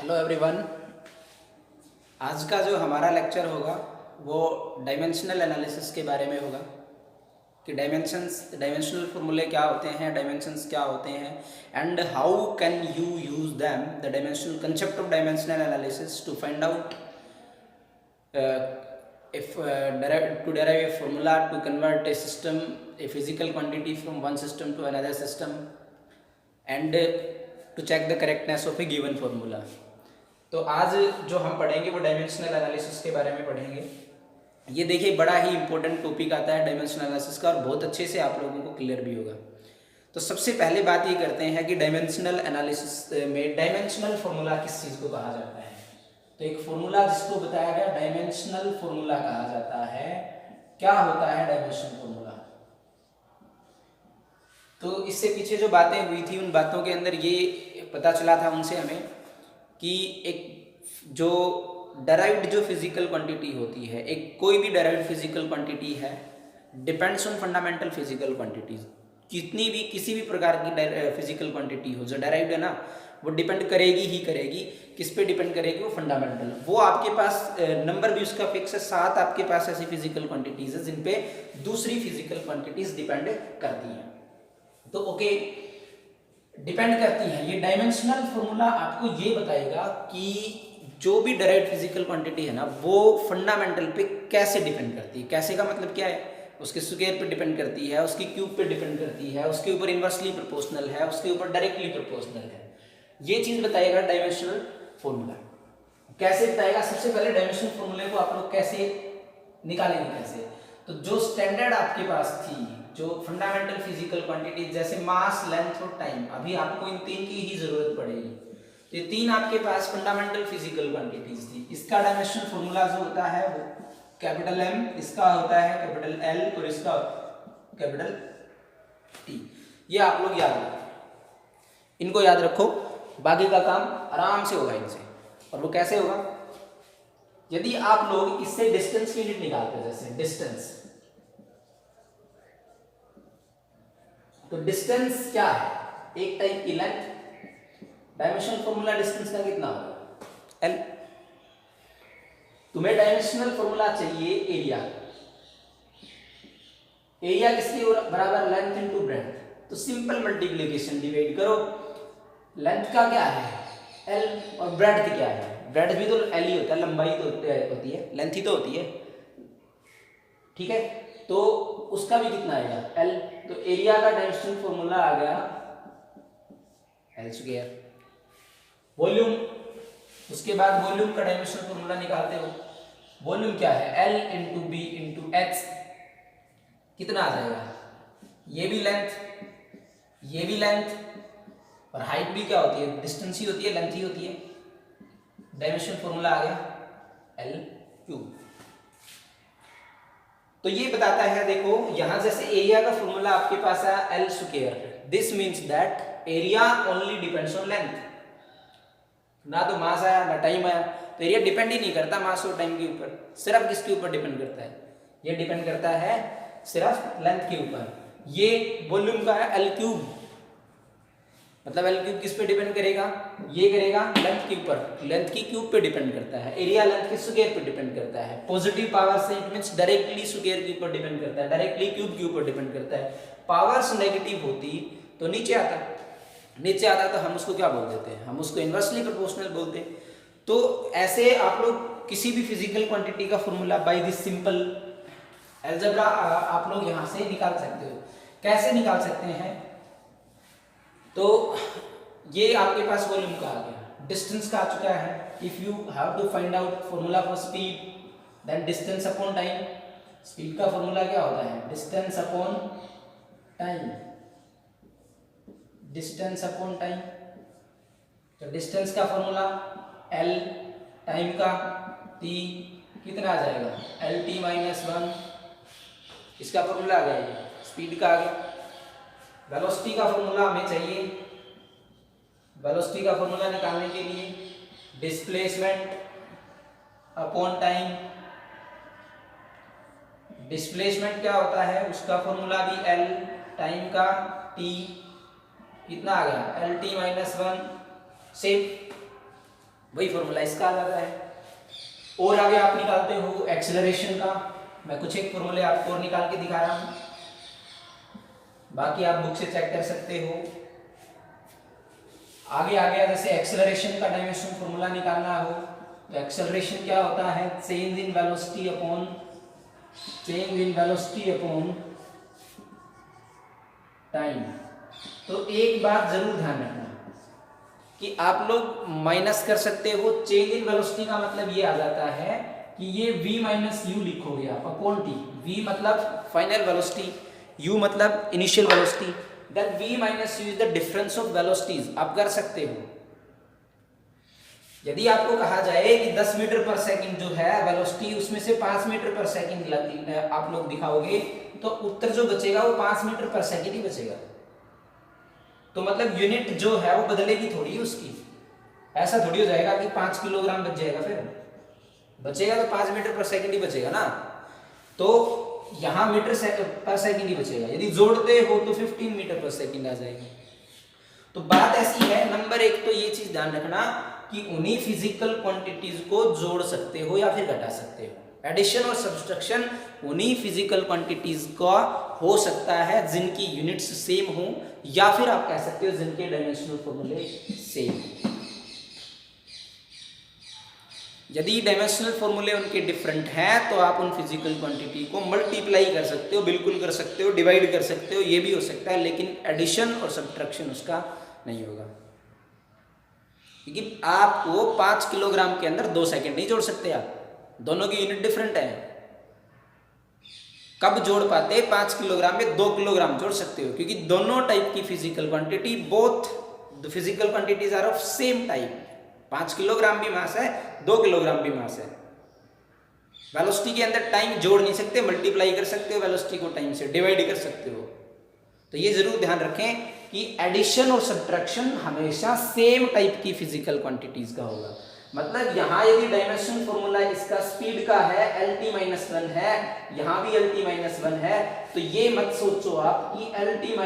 Hello everyone. आज का जो हमारा लेक्चर होगा वो डायमेंशनल एनालिसिस के बारे में होगा कि डायमेंशनल फार्मूले क्या होते हैं, डायमेंशंस क्या होते हैं, and how can you use them the dimensional concept of dimensional analysis to find out if to derive a formula to convert a system, a physical quantity from one system to another system, and to check the correctness of a given formula. तो आज जो हम पढ़ेंगे वो dimensional analysis के बारे में पढ़ेंगे। ये देखिए बड़ा ही इंपॉर्टेंट टॉपिक आता है डायमेंशनल एनालिसिस का, और बहुत अच्छे से आप लोगों को क्लियर भी होगा। तो सबसे पहले बात ये करते हैं कि डायमेंशनल एनालिसिस में डायमेंशनल फार्मूला किस चीज़ को कहा जाता है। तो एक फार्मूला जिसको बताया गया डायमेंशनल फार्मूला कहा जाता है। क्या होता है डायमेंशनल फार्मूला? तो इससे पीछे जो बातें हुई थी उन बातों के अंदर ये पता चला था उनसे हमें कि एक जो डराइव्ड जो फिजिकल क्वांटिटी होती है, एक कोई भी डराइव्ड फिजिकल क्वांटिटी है, depends on fundamental physical quantities. कितनी भी किसी भी प्रकार की फिजिकल क्वांटिटी हो जो डराइव्ड है ना, वो डिपेंड करेगी ही करेगी। किस पे डिपेंड करेगी? वो फंडामेंटल। वो आपके पास नंबर भी उसका फिक्स है, 7 आपके पास ऐसी फिजिकल क्वांटिटीज है जिन पे दूसरी फिजिकल क्वांटिटीज डिपेंड करती हैं। तो ओके, डिपेंड करती है। ये डायमेंशनल फार्मूला आपको ये बताएगा कि जो भी डायरेक्ट फिजिकल क्वांटिटी है ना, वो फंडामेंटल पे कैसे डिपेंड करती है। कैसे का मतलब क्या है? उसके स्क्वायर पे डिपेंड करती है, उसकी क्यूब पे डिपेंड करती है, उसके ऊपर इनवर्सली प्रोपोर्शनल है, उसके ऊपर डायरेक्टली प्रोपोर्शनल है। ये चीज बताएगा डायमेंशनल फार्मूला। कैसे बताएगा? सबसे पहले डायमेंशनल फार्मूले को आप लोग कैसे निकालेंगे? कैसे? तो जो स्टैंडर्ड आपके पास थी, जो फंडामेंटल फिजिकल क्वांटिटी जैसे मास, लेंथ और टाइम, अभी आपको इन तीन की ही जरूरत पड़ेगी। तो ये तीन आपके पास फंडामेंटल फिजिकल क्वांटिटीज थी। इसका डायमेंशनल फार्मूला जो होता है वो कैपिटल एम, इसका होता है कैपिटल एल और इसका कैपिटल टी। ये आप लोग याद रखो, इनको याद रखो, बाकी का काम आराम से होगा इनसे। और वो कैसे होगा? यदि आप लोग इससे डिस्टेंस की यूनिट निकालते हैं, जैसे डिस्टेंस, तो डिस्टेंस क्या है? एक टाइप की लेंथ। डायमेंशनल फार्मूला डिस्टेंस का कितना होगा? एल। तुम्हें डायमेंशनल फार्मूला चाहिए एरिया। एरिया किसकी बराबर? Length into breadth. तो सिंपल मल्टीप्लिकेशन, डिवाइड करो। लेंथ का क्या है? एल, और ब्रेड्थ क्या है? ब्रेड्थ भी तो एल ही होता है, लंबाई तो होती है, लेंथ ही तो होती है। ठीक है, तो उसका भी कितना आएगा? एल। तो एरिया का डायमेंशनल फार्मूला आ गया एल स्क्वायर। वॉल्यूम, उसके बाद वॉल्यूम का डायमेंशनल फार्मूला निकालते हो। वॉल्यूम क्या है? L into b into h. कितना आ जाएगा? ये भी लेंथ, ये भी लेंथ, और हाइट भी क्या होती है? डिस्टेंस ही होती है, लेंथ ही होती है। डायमेंशनल फार्मूला आ गया एल क्यूब। तो ये बताता है, देखो यहां जैसे एरिया का फॉर्मूला आपके पास है L square. This means that area only depends on length. ना तो मास आया ना टाइम आया, तो एरिया डिपेंड ही नहीं करता मास और टाइम के ऊपर। सिर्फ किसके ऊपर डिपेंड करता है? ये डिपेंड करता है सिर्फ लेंथ के ऊपर। ये वॉल्यूम का है एल क्यूब, मतलब एल क्यूब किस पे डिपेंड करेगा? ये करेगा लेंथ के ऊपर, लेंथ की क्यूब पे डिपेंड करता है। एरिया लेंथ के स्क्वायर पे डिपेंड करता है। पॉजिटिव पावर से इट मींस डायरेक्टली स्क्वायर के ऊपर डिपेंड करता है, डायरेक्टली क्यूब के ऊपर डिपेंड करता है। पावर्स नेगेटिव होती तो नीचे आता, नीचे आता तो हम उसको क्या बोल देते हैं? हम उसको इनवर्सली प्रोपोर्शनल बोलते हैं। तो ऐसे आप लोग किसी भी फिजिकल क्वांटिटी का formula by this simple algebra आप लोग यहां से निकाल सकते हो। कैसे निकाल सकते हैं? तो ये आपके पास वॉल्यूम का आ गया, डिस्टेंस का आ चुका है। If you have to find out formula for speed then distance upon time. Speed का फॉर्मूला क्या होता है? Distance upon time, distance upon time. तो डिस्टेंस का फॉर्मूला एल, टाइम का टी, कितना आ जाएगा? L t minus 1। इसका फॉर्मूला आ गया, स्पीड का आ गया। वेलोसिटी का फॉर्मूला हमें चाहिए। वेलोसिटी का फॉर्मूला निकालने के लिए डिस्प्लेसमेंट अपॉन टाइम। डिस्प्लेसमेंट क्या होता है? उसका फॉर्मूला भी एल, टाइम का टी, कितना आ गया? L t minus 1। सेम वही फॉर्मूला इसका आ जाता है। और आगे आप निकालते हो एक्सेलरेशन का, मैं कुछ एक फॉर्मूले आपको और निकाल के दिखा रहा हूं, बाकी आप बुक से चेक कर सकते हो। आगे आ गया जैसे एक्सेलरेशन का डायमेंशन फॉर्मूला निकालना हो तो एक्सेलरेशन क्या होता है, change in velocity upon time. तो एक बात जरूर ध्यान रखना कि आप लोग माइनस कर सकते हो, चेंज इन वेलोसिटी का मतलब ये आ जाता है कि ये v माइनस यू लिखोगे आप अपॉन टी। v मतलब फाइनल वेलोसिटी, u मतलब initial velocity, then v minus u is the difference of velocities. आप कर सकते हो, यदि आपको कहा जाए कि 10 मीटर पर सेकंड जो है वेलोसिटी, उसमें से 5 मीटर पर सेकंड आप लोग दिखाओगे तो उत्तर जो बचेगा वो 5 मीटर पर सेकंड ही बचेगा। तो मतलब यूनिट जो है वो बदलेगी थोड़ी उसकी, ऐसा थोड़ी हो जाएगा कि 5 किलोग्राम बच जाएगा, फिर बचेगा तो 5 मीटर पर सेकंड ही बचेगा ना। तो यहाँ मीटर पर सेकंड ही बचेगा, यदि जोड़ते हो तो 15 मीटर पर सेकंड आ जाएगी। तो बात ऐसी है, नंबर एक तो ये चीज ध्यान रखना कि उन्हीं फिजिकल क्वांटिटीज को जोड़ सकते हो या फिर घटा सकते हो। एडिशन और सब्सट्रैक्शन उन्हीं फिजिकल क्वांटिटीज का हो सकता है जिनकी यूनिट्स सेम हो, या फिर आप कह सकते हो जिनके डायमेंशनल फॉर्मूले सेम। यदि डायमेंशनल फॉर्मूले उनके डिफरेंट हैं तो आप उन फिजिकल क्वांटिटी को मल्टीप्लाई कर सकते हो, बिल्कुल कर सकते हो, डिवाइड कर सकते हो, ये भी हो सकता है, लेकिन एडिशन और सब्ट्रैक्शन उसका नहीं होगा। क्योंकि आपको 5 किलोग्राम के अंदर 2 सेकंड नहीं जोड़ सकते, आप दोनों की यूनिट डिफरेंट है। कब जोड़ पाते, 5 किलोग्राम में 2 किलोग्राम जोड़ सकते हो, क्योंकि दोनों टाइप की physical quantity, both the physical quantities are of same type. 5 kilogram भी मास है, 2 किलोग्राम भी मास है। वेलोसिटी के अंदर टाइम जोड़ नहीं सकते, मल्टीप्लाई कर सकते हो वेलोसिटी को टाइम से, डिवाइड कर सकते हो। तो ये जरूर ध्यान रखें कि एडिशन और सब्ट्रैक्शन हमेशा सेम टाइप की फिजिकल क्वांटिटीज का होगा। मतलब यहाँ यदि डायमेंशन फॉर्मूला इसका स्पीड का है LT-1 है, यहाँ भी LT-1 है, तो ये मत सोचो आप कि LT-1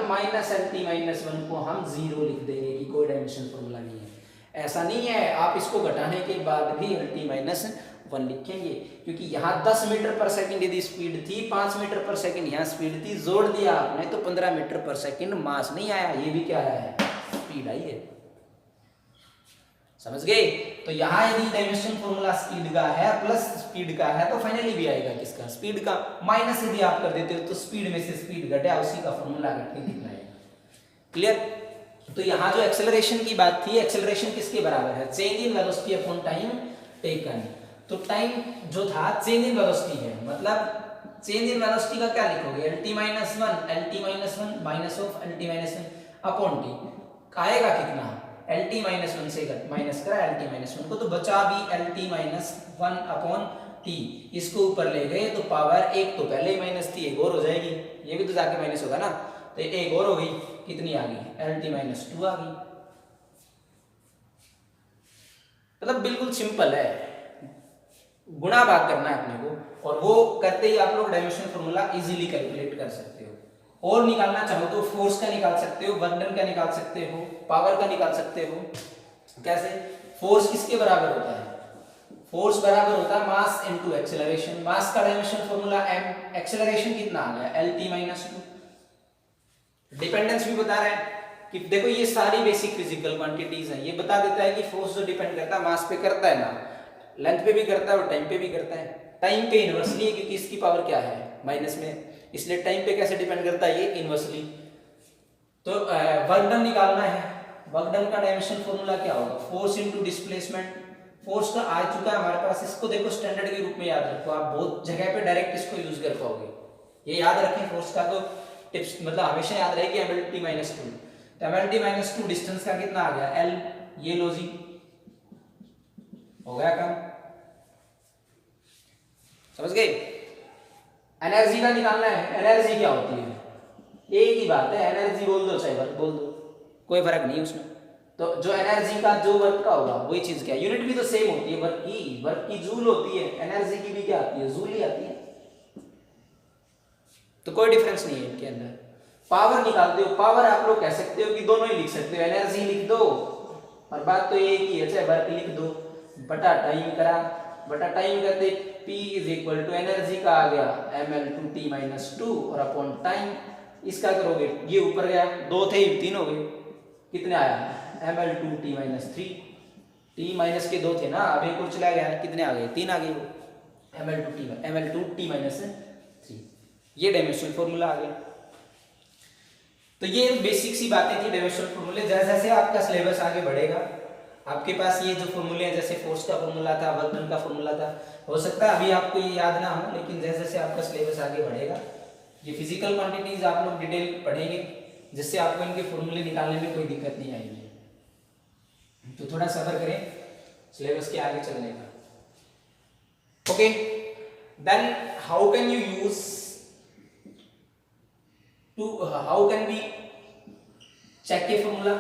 माइनस LT-1 को हम 0 लिख देंगे कि कोई डायमेंशन फॉर्मूला नहीं है। ऐसा नहीं है, आप इसको घटाने के बाद भी LT-1 लिखेंगे, क्योंकि यहाँ 10 मीटर पर सेकंड यदि स्पीड थी, 5 मीटर पर सेकंड यहाँ स्पीड थी, जोड़ दिया आपने तो 15 मीटर पर सेकंड मास नहीं आया, ये भी क्या है, स्पीड आई है। समझ गए? तो यहाँ यदि डायमेंशन फॉर्मूला स्पीड का है प्लस स्पीड का है तो फाइनली भी आएगा किसका, स्पीड का। माइनस यदि आप कर देते हो तो स्पीड में से स्पीड घटा, उसी का फॉर्मूला घट के कितना है। क्लियर? तो यहाँ जो एक्सेलरेशन की बात थी, एक्सेलरेशन किसके बराबर है, change in velocity upon time taken. तो टाइम जो था चेंज इन वेलोसिटी है, मतलब चेंज इन वेलोसिटी का क्या लिखोगे, LT-1 minus of LT-1 upon T. आएगा कितना, LT-1 से माइनस करा LT-1 को, तो बचा भी LT-1 अपॉन टी। इसको ऊपर ले गए तो पावर एक तो पहले ही माइनस थी, एक और हो जाएगी, ये भी तो जाके माइनस होगा ना, तो एक और हो गई, कितनी आ गई, LT-2 आ गई। मतलब बिल्कुल सिंपल है, गुणा भाग करना है अपने को, और वो करते ही आप लोग डायमेंशन फॉर्मूला इजीली कैलकुलेट कर सकते हो। और निकालना चाहो तो फोर्स का निकाल सकते हो, वर्क डन का निकाल सकते हो, पावर का निकाल सकते हो। कैसे? फोर्स किसके बराबर होता है, फोर्स बराबर होता है मास इनटू एक्सेलरेशन। मास का डायमेंशन फॉर्मूला m, एक्सेलरेशन कितना आ गया, LT-2। डिपेंडेंस भी बता रहा है कि देखो ये सारी बेसिक फिजिकल क्वांटिटीज हैं, ये बता देता है कि फोर्स जो डिपेंड करता है मास पे करता है ना, लेंथ पे भी करता है और टाइम पे भी करता है। टाइम पे इनवर्सली है क्योंकि इसकी पावर क्या है, माइनस में, इसलिए टाइम पे कैसे डिपेंड करता है, ये इनवर्सली। तो वर्क डन निकालना है, वर्क डन का डायमेंशन फॉर्मूला क्या होगा, फोर्स इनटू डिस्प्लेसमेंट। फोर्स का आ चुका है हमारे पास, इसको देखो स्टैंडर्ड के रूप में याद रखो, आप बहुत जगह पे डायरेक्ट इसको यूज कर पाओगे, ये याद रखें। फोर्स का तो टिप्स मतलब हमेशा याद रहेगी MLT-2। तो MLT-2 डिस्टेंस का कितना आ गया, L, ये लो जी, हो गया काम, समझ गए? एनर्जी का निकालना है, एनर्जी क्या होती है, एक ही बात है, एनर्जी बोल दो चाहे वर्क बोल दो, कोई फर्क नहीं उसमें। तो जो एनर्जी का जो वर्क का होगा वही चीज क्या, यूनिट भी तो सेम होती है, वर्क की जूल होती है, एनर्जी की भी क्या आती है, जूल ही आती है, तो कोई डिफरेंस नहीं है इनके अंदर। पावर निकालते हो, पावर आप लोग कह सकते हो कि दोनों ही लिख सकते हो, एनर्जी लिख दो और बात तो ये की है, चाहे वर्क लिख दो बटा टाइम करा, बटा टाइम करते P is equal to energy का आ गया ml/t-2 और अपॉन टाइम, इसका करोगे ये ऊपर गया, 2 थे 3 हो गए, कितने आया ml/t-3, t माइनस के 2 थे ना, अब एक और चला गया, कितने आ गए 3 आ गए, ml/t-3, ये डायमेंशनल फॉर्मूला आ गया। तो ये बेसिक सी बातें थी डायमेंशनल फॉर्मूले। जैसे जैसे आपका सिलेबस आगे बढ़ेगा आपके पास ये जो फॉर्मूले हैं, जैसे फोर्स का फॉर्मूला था, वर्क डन का फॉर्मूला था, हो सकता है अभी आपको ये याद ना हो, लेकिन जैसे जैसे आपका सिलेबस आगे बढ़ेगा ये फिजिकल क्वांटिटीज आप लोग डिटेल पढ़ेंगे, जिससे आपको इनके फॉर्मूले निकालने में कोई दिक्कत नहीं आएगी। तो थोड़ा सब्र करें सिलेबस के आगे चलने का। Okay, then how can you use how can we check a formula,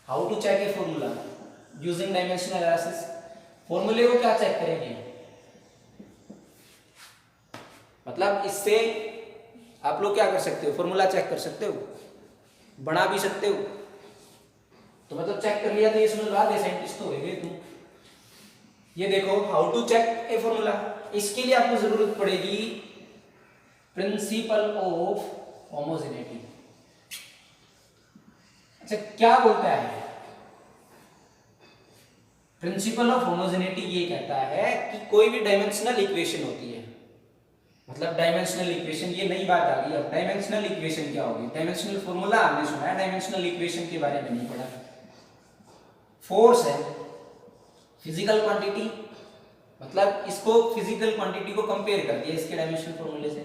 how to check a formula using dimensional analysis। फॉर्मूले को क्या चेक करेंगे, मतलब इससे आप लोग क्या कर सकते हो, फॉर्मूला चेक कर सकते हो, बना भी सकते हो, तो मतलब चेक कर लिया तो ये समझ ला दे साइंटिस्ट तो हो गए तुम। ये देखो how to check a formula, इसके लिए आपको जरूरत पड़ेगी प्रिंसिपल ऑफ होमोजेनिटी। अच्छा क्या बोलता है प्रिंसिपल ऑफ होमोजेनिटी, ये कहता है कि कोई भी डायमेंशनल इक्वेशन होती है, मतलब डायमेंशनल इक्वेशन, ये नई बात आ गई। अब डायमेंशनल इक्वेशन क्या होगी, डायमेंशनल फॉर्मूला आपने सुना है, डायमेंशनल इक्वेशन के बारे में नहीं पढ़ा। फोर्स है फिजिकल क्वांटिटी, मतलब इसको फिजिकल क्वांटिटी को कंपेयर कर दिया इसके डायमेंशनल फॉर्मूले से,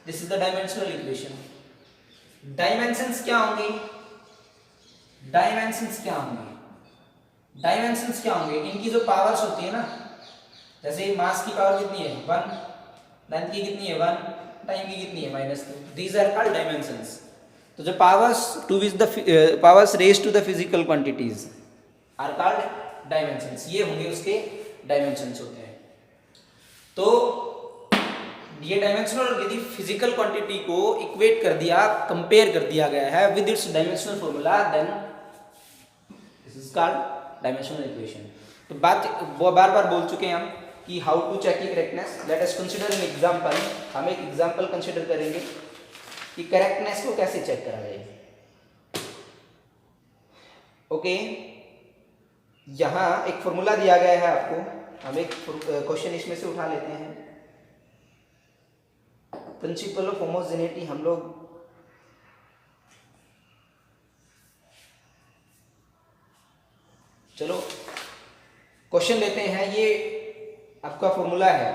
this is the dimensional equation. Dimensions क्या होंगे, डायमेंशंस क्या होंगे, डायमेंशंस क्या होंगे, इनकी जो पावर्स होती है ना, जैसे मास की पावर कितनी है 1, लेंथ की कितनी है 1, टाइम की कितनी है -2, दीज आर कॉल्ड डायमेंशंस। तो जो powers to which the powers raise to the physical quantities are called dimensions, ये होंगे उसके डायमेंशंस होते हैं। तो ये डायमेंशनल और यदि फिजिकल क्वांटिटी को इक्वेट कर दिया, कंपेयर कर दिया गया है with its dimensional formula, then this is called dimensional equation. तो बात बार बार बोल चुके हैं हम कि हाउ टू चेक की correctness. Let us consider an example, हम एक एग्जांपल कंसीडर करेंगे कि करेक्टनेस को कैसे चेक करा जाए। ओके, यहां एक फॉर्मूला दिया गया है आपको, हम एक क्वेश्चन इसमें से उठा लेते हैं। प्रिंसिपल ऑफ होमोजेनिटी हम लोग चलो क्वेश्चन लेते हैं। ये आपका फॉर्मूला है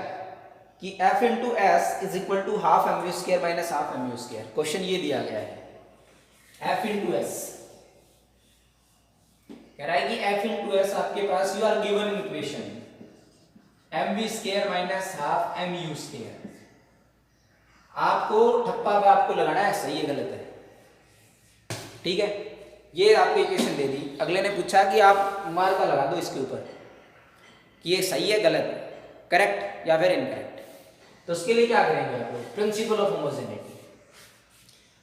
कि F into s is equal to half mv square minus half mv square. Question ये दिया गया है F इंटू एस, कह रहा है कि F इंटू एस आपके पास you are given equation mv square minus half mu square. आपको ठप्पा आपको लगाना है सही है गलत है, ठीक है। ये आपको इक्वेशन दे दी, अगले ने पूछा कि आप मार्का का लगा दो इसके ऊपर कि ये सही है गलत है, करेक्ट या फिर इनकरेक्ट। तो उसके लिए क्या करेंगे आप लोग, प्रिंसिपल ऑफ होमोजेनिटी,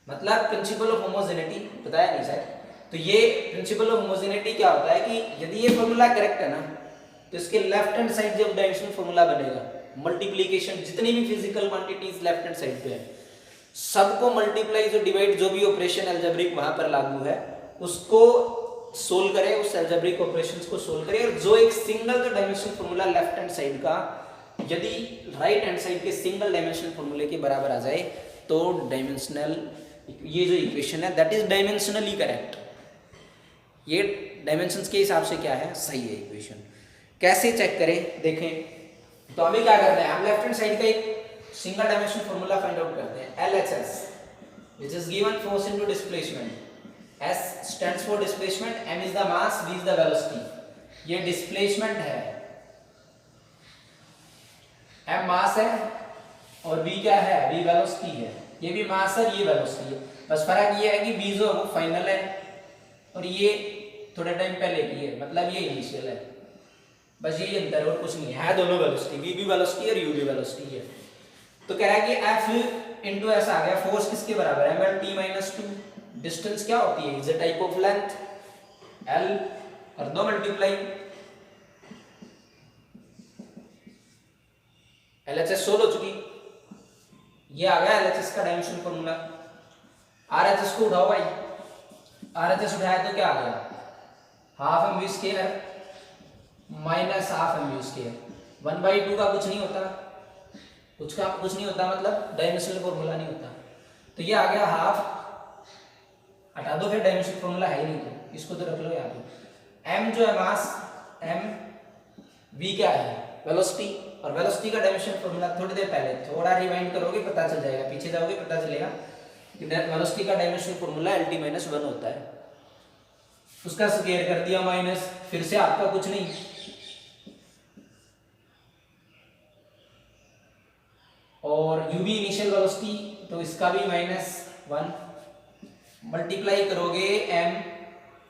मतलब प्रिंसिपल ऑफ होमोजेनिटी बताया नहीं सर। तो ये प्रिंसिपल ऑफ होमोजेनिटी क्या होता है कि यदि ये फॉर्मूला करेक्ट है ना, तो इसके लेफ्ट हैंड साइड जब डायमेंशनल फॉर्मूला बनेगा, मल्टीप्लीकेशन जितनी भी physical quantities left hand side पे है सबको मल्टीप्लाई, जो डिवाइड जो भी ऑपरेशन अलजेब्रिक वहां पर लागू है उसको सोल्व करें, उस अलजेब्रिक ऑपरेशंस को सोल्व करें, और जो एक सिंगल जो dimensional formula left hand side का यदि राइट हैंड साइड के सिंगल डायमेंशनल फॉर्मूले के बराबर आ जाए तो डायमेंशनल ये जो इक्वेशन है दैट इज डायमेंशनली करेक्ट। ये डायमेंशंस के हिसाब से क्या है, सही है इक्वेशन। कैसे चेक करें देखें, तो हमें क्या करना है, हम लेफ्ट हैंड साइड का एक single dimensional formula find out करते हैं, LHS which is given force into displacement। S stands for displacement, M is the mass, V is the velocity। ये डिस्प्लेसमेंट है, M मास है और V क्या है, V वेलोसिटी है। ये भी मास है, ये वेलोसिटी है, बस फर्क ये है कि V जो है वो फाइनल है और ये थोड़ा टाइम पहले की है, मतलब ये इनिशियल है, बस यही अंतर है और कुछ नहीं है, दोनों वेलोसिटी, V भी वेलोसिटी और U भी वेलोसिटी है। तो कह रहा है कि F इंटू एस आ गया, फोर्स किसके बराबर है, ml t-2। डिस्टेंस क्या होती है, is a type of length, L कर दो मल्टीप्लाई, LHS सोल्व हो चुकी, ये आ गया LHS का डायमेंशन फॉर्मूला। RHS को उठाओ भाई, RHS उठाया तो क्या आ गया, half m v square minus half m v square, 1/2 का कुछ नहीं होता, कुछ नहीं होता मतलब डायमेंशनल फॉर्मूला नहीं होता, तो ये आ गया हाफ, हटा दो फिर डायमेंशनल फॉर्मूला है ही नहीं, तो इसको तो रख लो यहाँ पे। m जो है मास, m v क्या है वेलोसिटी, और वेलोसिटी का डायमेंशनल फॉर्मूला थोड़ी देर पहले थोड़ा रिवाइंड करोगे पता चल जाएगा, पीछे जाओगे पता चलेगा कि वेलोसिटी का डायमेंशनल फॉर्मूला lt - 1 होता है, उसका स्क्वायर कर दिया माइनस, फिर से आपका कुछ नहीं, और uv इनिशियल वेलोसिटी तो इसका भी -1, मल्टीप्लाई करोगे m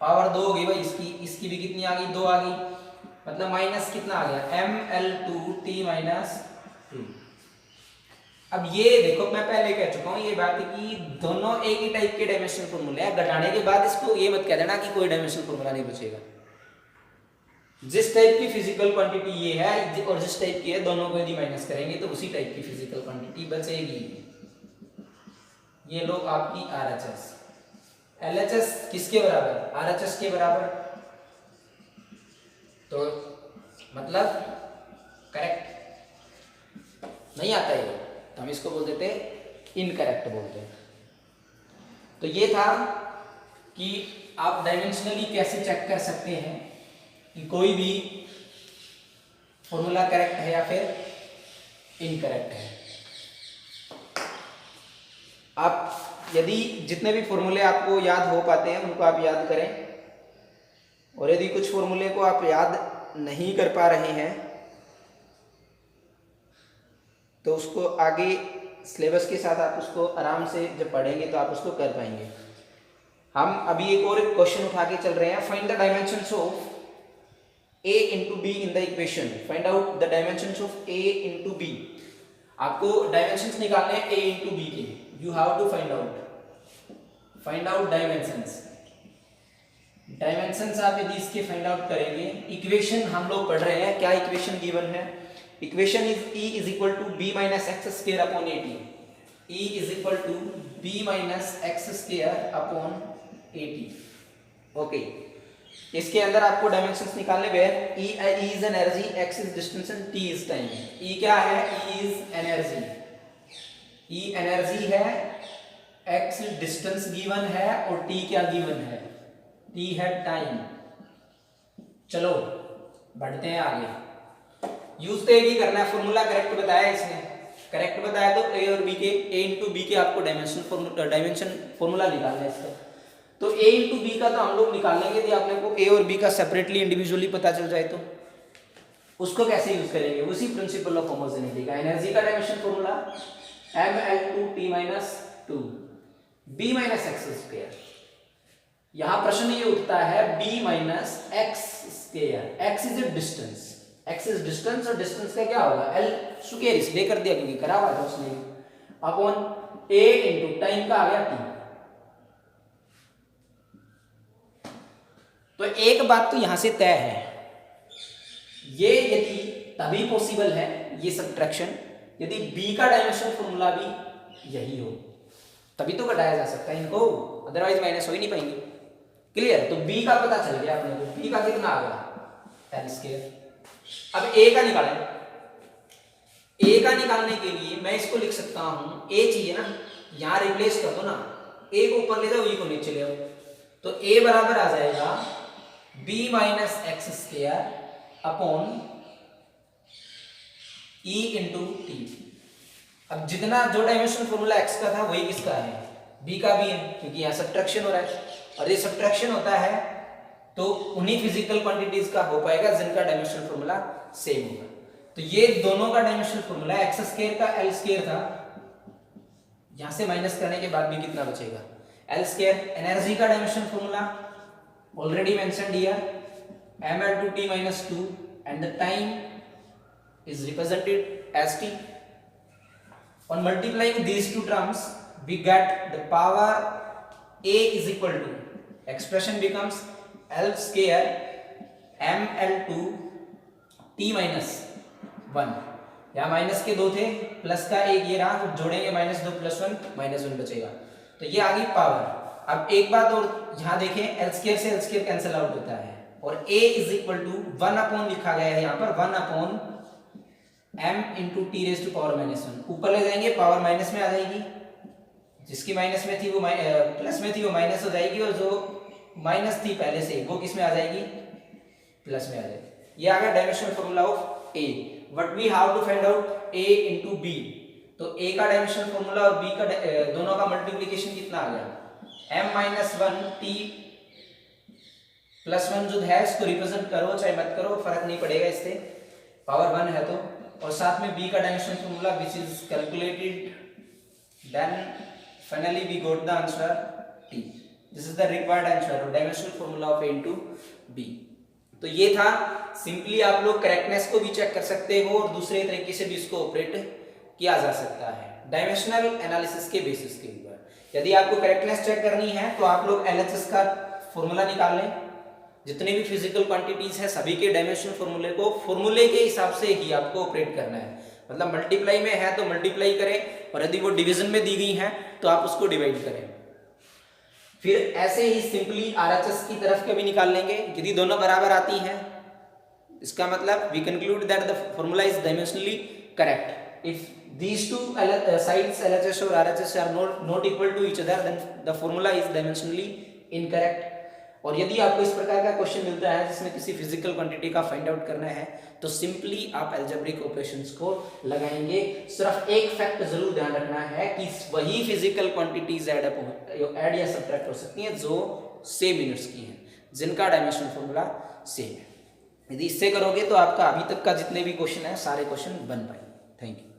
पावर 2 होगी भाई इसकी, इसकी भी कितनी आ गई 2 आ गई, मतलब माइनस कितना आ गया ml2t - 2। अब ये देखो मैं पहले कह चुका हूं ये बात कि दोनों एक ही टाइप के डायमेंशनल फॉर्मूले हैं, घटाने के बाद इसको ये मत कह देना कि कोई डायमेंशनल फॉर्मूला नहीं बचेगा, जिस टाइप की फिजिकल क्वांटिटी ये है और जिस टाइप की है दोनों को यदि माइनस करेंगे तो उसी टाइप की फिजिकल क्वांटिटी बचेगी। ये लो आपकी RHS, LHS किसके बराबर, RHS के बराबर, तो मतलब करेक्ट नहीं आता है तो हम इसको बोल देते इनकरेक्ट बोलते हैं। तो ये था कि आप डायमेंशनली कैसे चेक कर सकते हैं कि कोई भी फॉर्मूला करेक्ट है या फिर इनकरेक्ट है। आप यदि जितने भी फॉर्मूले आपको याद हो पाते हैं उनको आप याद करें, और यदि कुछ फॉर्मूले को आप याद नहीं कर पा रहे हैं तो उसको आगे सिलेबस के साथ आप उसको आराम से जब पढ़ेंगे तो आप उसको कर पाएंगे। हम अभी एक और क्वेश्चन उठा के चल रहे हैं, find the dimensions of a into b in the equation, find out the dimensions of a into b। आपको डायमेंशंस निकालने हैं a into b के, you have to find out dimensions। Dimensions आप यदि इसके फाइंड आउट करेंगे, equation हम लोग पढ़ रहे हैं, क्या इक्वेशन गिवन है, equation is e is equal to b minus x square upon at, e is equal to b minus x square upon at। Okay, इसके अंदर आपको डायमेंशंस निकालने where e is energy, x is distance and t is time. e क्या है, e is energy, e energy है, x distance given है और t क्या गिवन है, t है टाइम। चलो बढ़ते हैं आगे, यूज तो एक ही करना है, फॉर्मूला करेक्ट बताया इसने, करेक्ट बताया तो a और b के, a into b के आपको डायमेंशन फॉर्मूला निकालना है इसका। तो a into b का तो हम लोग निकाल लेंगे, यदि आपने को a और b का सेपरेटली इंडिविजुअली पता चल जाए तो उसको कैसे यूज करेंगे, उसी प्रिंसिपल ऑफ होमोजेनिटी का, एनर्जी का dimension formula ml2t - 2 b - x square. यहां प्रश्न ये उठता है b - x square, x is a distance, x is distance और डिस्टेंस का क्या होगा l स्क्वायर, इसलिए कर दिया क्योंकि करा हुआ था उसने, अपॉन a इनटू टाइम का आ गया t। तो एक बात तो यहां से तय है, ये यदि तभी पॉसिबल है ये सब्ट्रैक्शन यदि b का डायमेंशन फॉर्मूला भी यही हो, तभी तो घटाया जा सकता है इनको, अदरवाइज माइनस हो ही नहीं पाएंगे। क्लियर, तो b का पता चल गया अपने को, b का कितना आ गया l स्क्वायर। अब a का निकालें, a का निकालने के लिए मैं इसको लिख सकता हूं, a चाहिए ना, यहां रिप्लेस कर दो ना, a को ऊपर ले जाओ, e को नीचे ले आओ, तो a बराबर आ जाएगा b - x square upon e into T. अब जितना जो डायमेंशन फॉर्मूला x का था वही किसका है, b का भी है, क्योंकि यहाँ सब्ट्रैक्शन हो रहा है, और ये सब्ट्रैक्शन होता है तो उन्हीं फिजिकल क्वांटिटीज का हो पाएगा जिनका डायमेंशनल फॉर्मूला सेम होगा। तो ये दोनों का डायमेंशनल फॉर्मूला x स्क्वायर का l स्क्वायर था, यहां से माइनस करने के बाद भी कितना बचेगा l स्क्वायर। एनर्जी का dimensional formula already mentioned here, ml2t - 2 and the time is represented as t। On multiplying these two terms we get the power a is equal to, expression becomes L square ml2 t minus 1, यहाँ minus के 2 थे, plus का एक ये रहा, तो जोड़ेंगे -2 + 1 -1 बचेगा, तो ये आ गई पावर। अब एक बात और यहाँ देखें, एल स्केयर से एल स्केयर कैंसिल आउट होता है और a इज इक्वल टू 1 लिखा गया है यहाँ पर 1/m into t raise to power -1। ऊपर ले जाएंगे पावर माइनस में आ जाएगी, जिसकी माइनस में थी वो प्लस में थी वो माइनस हो जाएगी, और जो माइनस थी पहले से वो किस में आ जाएगी, प्लस में आ जाएगी। ये आ गया dimensional formula of a। But we have to find out a into b, तो a का डायमेंशनल फॉर्मूला और b का दोनों का मल्टीप्लिकेशन कितना आ गया, m-1 t + 1 जो है इसको रिप्रेजेंट करो चाहे मत करो फर्क नहीं पड़ेगा इससे, पावर 1 है तो, और साथ में b का dimensional formula which is calculated, then finally we got the answer t। This is the required answer of dimensional formula of a into b। तो ये था, सिंपली आप लोग करेक्टनेस को भी चेक कर सकते हो और दूसरे तरीके से भी इसको ऑपरेट किया जा सकता है डायमेंशनल एनालिसिस के बेसिस के ऊपर। यदि आपको करेक्टनेस चेक करनी है तो आप लोग LHS का फॉर्मूला निकाल लें, जितने भी फिजिकल क्वांटिटीज है सभी के डायमेंशनल फॉर्मूले को फॉर्मूले के हिसाब से ही आपको ऑपरेट करना है, मतलब मल्टीप्लाई में है तो मल्टीप्लाई करें, और यदि वो डिवीजन में दी गई है तो आप उसको डिवाइड करें। फिर ऐसे ही सिंपली RHS की तरफ के भी निकाल लेंगे, यदि दोनों बराबर आती हैं इसका मतलब we conclude that the formula is dimensionally correct. If these two sides LHS और RHS are not equal to each other, then the formula is dimensionally incorrect। और यदि आपको इस प्रकार का क्वेश्चन मिलता है जिसमें किसी फिजिकल क्वांटिटी का फाइंड आउट करना है तो सिंपली आप अलजेब्रिक ऑपरेशंस को लगाएंगे। सिर्फ एक फैक्ट जरूर ध्यान रखना है कि वही फिजिकल क्वांटिटीज ऐड या सब्ट्रैक्ट हो सकती हैं जो सेम यूनिट्स की हैं, जिनका डायमेंशनल फॉर्मूला सेम है। यदि इससे करोगे तो आपका अभी तक का जितने भी क्वेश्चन है सारे क्वेश्चन बन पाएंगे। Thank you.